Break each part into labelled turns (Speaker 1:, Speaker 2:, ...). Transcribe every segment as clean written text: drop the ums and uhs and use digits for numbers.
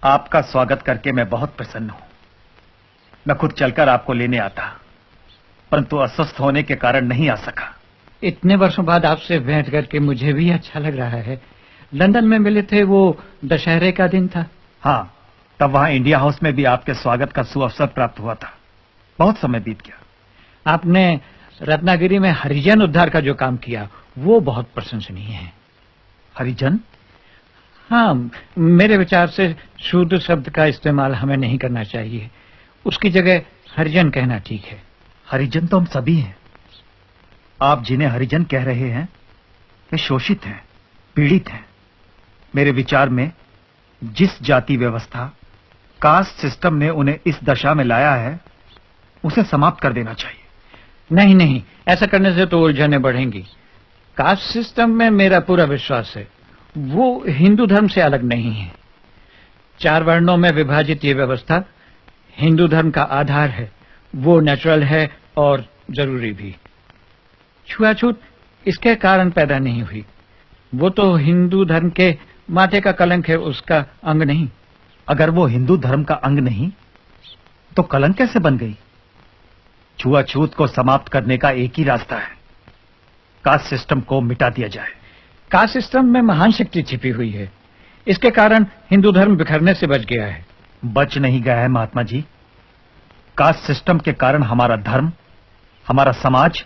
Speaker 1: आपका स्वागत करके मैं बहुत प्रसन्न हूं। मैं खुद चलकर आपको लेने आता, परंतु अस्वस्थ होने के कारण नहीं आ सका।
Speaker 2: इतने वर्षों बाद आपसे भेंट करके मुझे भी अच्छा लग रहा है। लंदन में मिले थे, वो दशहरे का दिन था।
Speaker 1: हाँ, तब वहां इंडिया हाउस में भी आपके स्वागत का सुअवसर प्राप्त हुआ था। बहुत समय बीत गया।
Speaker 2: आपने रत्नागिरी में हरिजन उद्धार का जो काम किया वो बहुत प्रशंसनीय है।
Speaker 1: हरिजन?
Speaker 2: हाँ, मेरे विचार से शूद्र शब्द का इस्तेमाल हमें नहीं करना चाहिए। उसकी जगह हरिजन कहना ठीक है।
Speaker 1: हरिजन तो हम सभी हैं। आप जिन्हें हरिजन कह रहे हैं वे शोषित हैं, पीड़ित हैं। मेरे विचार में जिस जाति व्यवस्था, कास्ट सिस्टम ने उन्हें इस दशा में लाया है उसे समाप्त कर देना चाहिए।
Speaker 2: नहीं नहीं, ऐसा करने से तो उलझने बढ़ेंगी। कास्ट सिस्टम में मेरा पूरा विश्वास है। वो हिंदू धर्म से अलग नहीं है। 4 वर्णों में विभाजित ये व्यवस्था हिंदू धर्म का आधार है। वो नेचुरल है और जरूरी भी। छुआछूत इसके कारण पैदा नहीं हुई। वो तो हिंदू धर्म के माथे का कलंक है, उसका अंग नहीं।
Speaker 1: अगर वो हिंदू धर्म का अंग नहीं तो कलंक कैसे बन गई? छुआछूत को समाप्त करने का एक ही रास्ता है, कास्ट सिस्टम को मिटा दिया जाए।
Speaker 2: कास्ट सिस्टम में महान शक्ति छिपी हुई है। इसके कारण हिंदू धर्म बिखरने से बच गया है।
Speaker 1: बच नहीं गया है महात्मा जी। कास्ट सिस्टम के कारण हमारा धर्म, हमारा समाज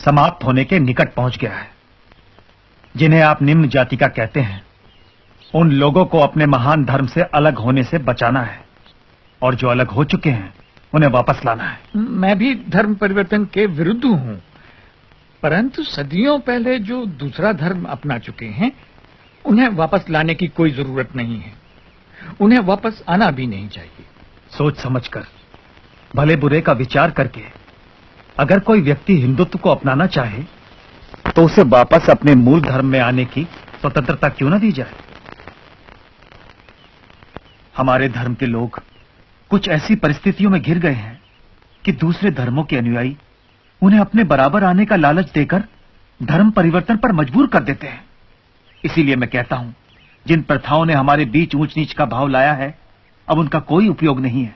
Speaker 1: समाप्त होने के निकट पहुंच गया है। जिन्हें आप निम्न जाति का कहते हैं, उन लोगों को अपने महान धर्म से अलग होने से बचाना है, और जो अलग हो चुके हैं उन्हें वापस लाना है।
Speaker 2: मैं भी धर्म परिवर्तन के विरुद्ध हूं, परंतु सदियों पहले जो दूसरा धर्म अपना चुके हैं उन्हें वापस लाने की कोई जरूरत नहीं है। उन्हें वापस आना भी नहीं चाहिए।
Speaker 1: सोच समझकर, भले बुरे का विचार करके अगर कोई व्यक्ति हिंदुत्व को अपनाना चाहे तो उसे वापस अपने मूल धर्म में आने की स्वतंत्रता क्यों न दी जाए। हमारे धर्म के लोग कुछ ऐसी परिस्थितियों में घिर गए हैं कि दूसरे धर्मों के अनुयायी उन्हें अपने बराबर आने का लालच देकर धर्म परिवर्तन पर मजबूर कर देते हैं। इसीलिए मैं कहता हूं, जिन प्रथाओं ने हमारे बीच ऊंच नीच का भाव लाया है, अब उनका कोई उपयोग नहीं है।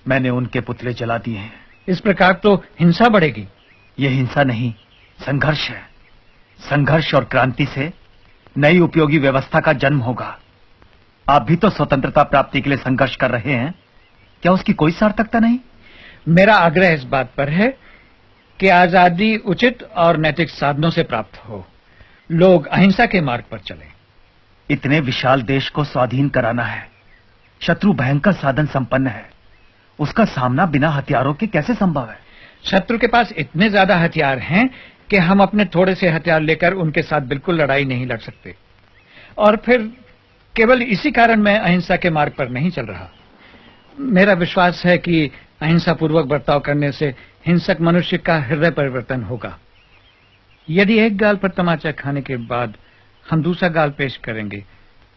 Speaker 1: मैंने उनके पुतले जला दिए हैं।
Speaker 2: इस प्रकार तो हिंसा बढ़ेगी।
Speaker 1: यह हिंसा नहीं, संघर्ष है। संघर्ष और क्रांति से नई उपयोगी व्यवस्था का जन्म होगा। आप भी तो स्वतंत्रता प्राप्ति के लिए संघर्ष कर रहे हैं, क्या उसकी कोई सार्थकता नहीं?
Speaker 2: मेरा आग्रह इस बात पर है कि आजादी उचित और नैतिक साधनों से प्राप्त हो। लोग अहिंसा के मार्ग पर चलें।
Speaker 1: इतने विशाल देश को स्वाधीन कराना है। शत्रु भयंकर साधन संपन्न है, उसका सामना बिना हथियारों के कैसे संभव है?
Speaker 2: शत्रु के पास इतने ज्यादा हथियार हैं कि हम अपने थोड़े से हथियार लेकर उनके साथ बिल्कुल लड़ाई नहीं लड़ सकते। और फिर केवल इसी कारण मैं अहिंसा के मार्ग पर नहीं चल रहा। मेरा विश्वास है कि अहिंसा पूर्वक बर्ताव करने से हिंसक मनुष्य का हृदय परिवर्तन होगा। यदि एक गाल पर तमाचा खाने के बाद हम दूसरा गाल पेश करेंगे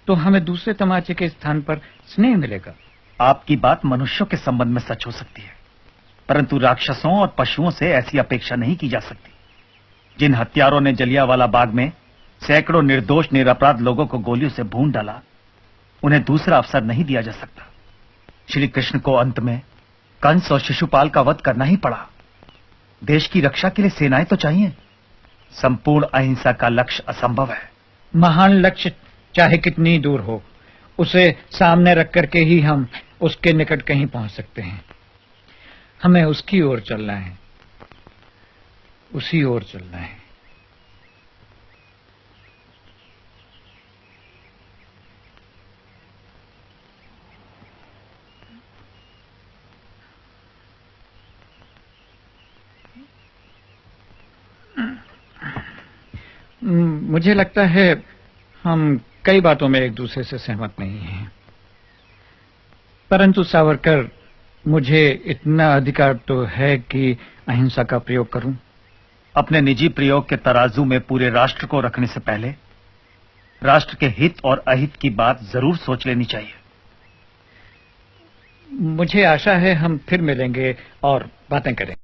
Speaker 2: तो हमें दूसरे तमाचे के स्थान पर स्नेह मिलेगा।
Speaker 1: आपकी बात मनुष्यों के संबंध में सच हो सकती है, परंतु राक्षसों और पशुओं से ऐसी अपेक्षा नहीं की जा सकती। जिन हत्यारों ने जलियांवाला बाग में सैकड़ों निर्दोष निरपराध लोगों को गोलियों से भून डाला, उन्हें दूसरा अवसर नहीं दिया जा सकता। श्री कृष्ण को अंत में कंस और शिशुपाल का वध करना ही पड़ा। देश की रक्षा के लिए सेनाएं तो चाहिए। संपूर्ण अहिंसा का लक्ष्य असंभव है।
Speaker 2: महान लक्ष्य चाहे कितनी दूर हो, उसे सामने रख करके ही हम उसके निकट कहीं पहुंच सकते हैं। हमें उसकी ओर चलना है, उसी ओर चलना है। मुझे लगता है हम कई बातों में एक दूसरे से सहमत नहीं हैं, परंतु सावरकर, मुझे इतना अधिकार तो है कि अहिंसा का प्रयोग करूं।
Speaker 1: अपने निजी प्रयोग के तराजू में पूरे राष्ट्र को रखने से पहले राष्ट्र के हित और अहित की बात जरूर सोच लेनी चाहिए।
Speaker 2: मुझे आशा है हम फिर मिलेंगे और बातें करेंगे।